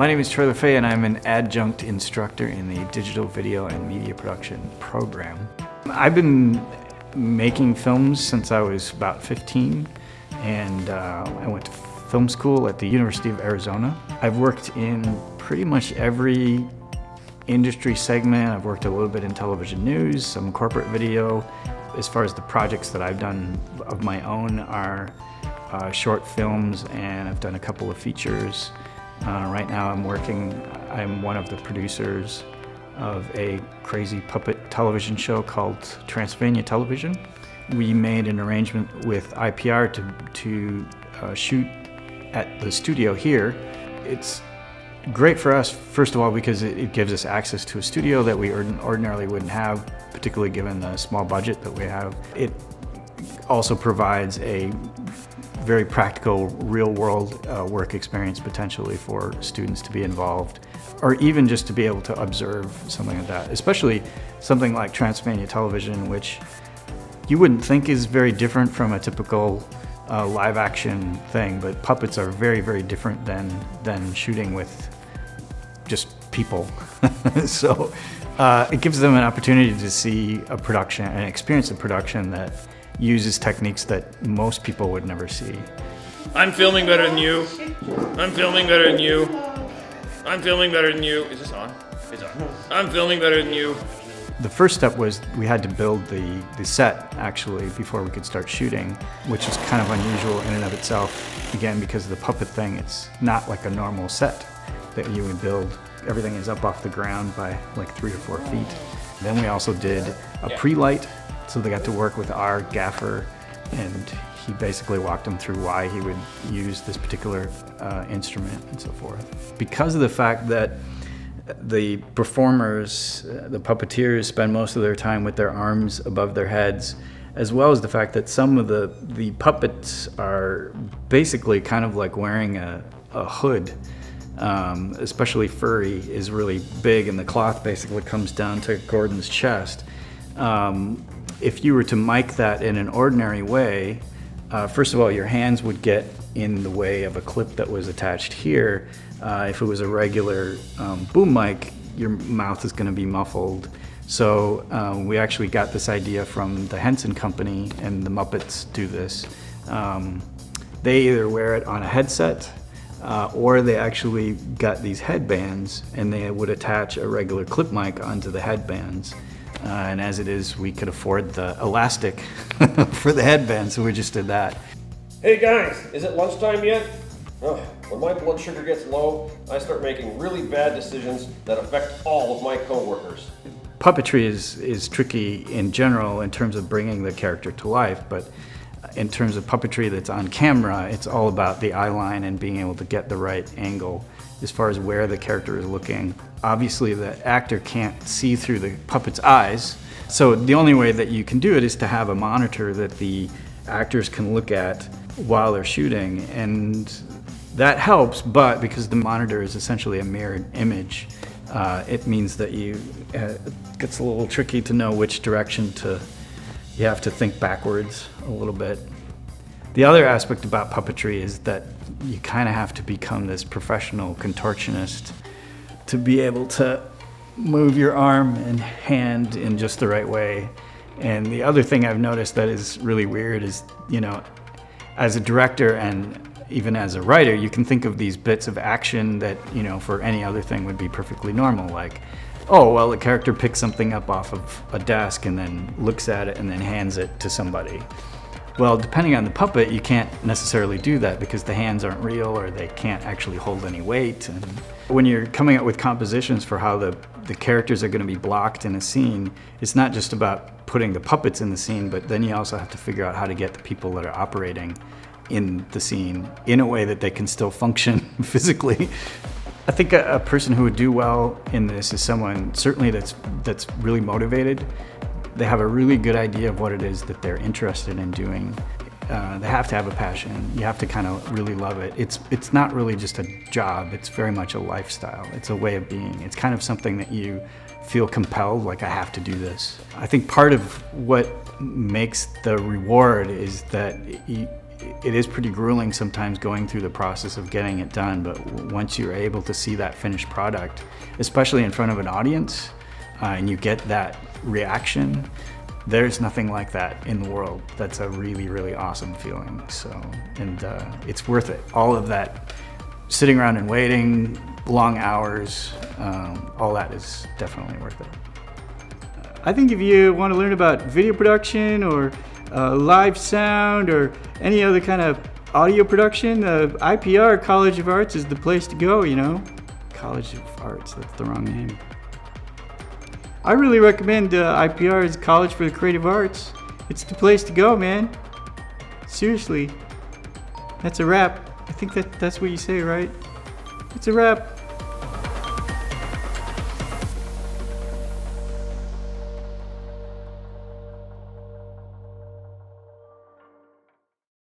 My name is Troy LaFay and I'm an adjunct instructor in the digital video and media production program. I've been making films since I was about 15 and I went to film school at the University of Arizona. I've worked in pretty much every industry segment. I've worked a little bit in television news, some corporate video. As far as the projects that I've done of my own are short films, and I've done a couple of features. Right now I'm one of the producers of a crazy puppet television show called Transylvania TV. We made an arrangement with IPR to shoot at the studio here. It's great for us, first of all, because it gives us access to a studio that we ordinarily wouldn't have, particularly given the small budget that we have. It also provides a very practical, real-world work experience potentially for students to be involved, or even just to be able to observe something like that, especially something like Transylvania TV, which you wouldn't think is very different from a typical live-action thing, but puppets are very, very different than shooting with just people. So it gives them an opportunity to see a production, an experience of production that uses techniques that most people would never see. I'm filming better than you. I'm filming better than you. I'm filming better than you. Is this on? It's on. I'm filming better than you. The first step was we had to build the set, actually, before we could start shooting, which is kind of unusual in and of itself. Again, because of the puppet thing, it's not like a normal set that you would build. Everything is up off the ground by like 3 or 4 feet. Then we also did a pre-light, so they got to work with our gaffer, and he basically walked them through why he would use this particular instrument and so forth. Because of the fact that the performers, the puppeteers, spend most of their time with their arms above their heads, as well as the fact that some of the puppets are basically kind of like wearing a hood, especially furry is really big, and the cloth basically comes down to Gordon's chest. If you were to mic that in an ordinary way, first of all, your hands would get in the way of a clip that was attached here. If it was a regular boom mic, your mouth is going to be muffled. So we actually got this idea from the Henson Company, and the Muppets do this. They either wear it on a headset, or they actually got these headbands, and they would attach a regular clip mic onto the headbands. And as it is, we could afford the elastic for the headband, so we just did that. Hey guys, is it lunchtime yet? Oh, when my blood sugar gets low, I start making really bad decisions that affect all of my coworkers. Puppetry is tricky in general in terms of bringing the character to life, but in terms of puppetry that's on camera, it's all about the eye line and being able to get the right angle as far as where the character is looking. Obviously, the actor can't see through the puppet's eyes, so the only way that you can do it is to have a monitor that the actors can look at while they're shooting, and that helps, but because the monitor is essentially a mirrored image, it means that it gets a little tricky to know which direction you have to think backwards a little bit. The other aspect about puppetry is that you kind of have to become this professional contortionist to be able to move your arm and hand in just the right way. And the other thing I've noticed that is really weird is, as a director and even as a writer, you can think of these bits of action that, for any other thing would be perfectly normal, like, oh, well, the character picks something up off of a desk and then looks at it and then hands it to somebody. Well, depending on the puppet, you can't necessarily do that because the hands aren't real, or they can't actually hold any weight. And when you're coming up with compositions for how the characters are going to be blocked in a scene, it's not just about putting the puppets in the scene, but then you also have to figure out how to get the people that are operating in the scene in a way that they can still function physically. I think a person who would do well in this is someone certainly that's really motivated. They have a really good idea of what it is that they're interested in doing. They have to have a passion. You have to kind of really love it. It's not really just a job. It's very much a lifestyle. It's a way of being. It's kind of something that you feel compelled, like I have to do this. I think part of what makes the reward is that it is pretty grueling sometimes going through the process of getting it done, but once you're able to see that finished product, especially in front of an audience, and you get that reaction, there's nothing like that in the world. That's a really, really awesome feeling. So, and it's worth it. All of that sitting around and waiting, long hours, all that is definitely worth it. I think if you want to learn about video production or live sound or any other kind of audio production, IPR, College of Arts, is the place to go, you know? College of Arts, that's the wrong name. I really recommend IPR as College for the Creative Arts. It's the place to go, man. Seriously. That's a wrap. I think that's what you say, right? It's a wrap.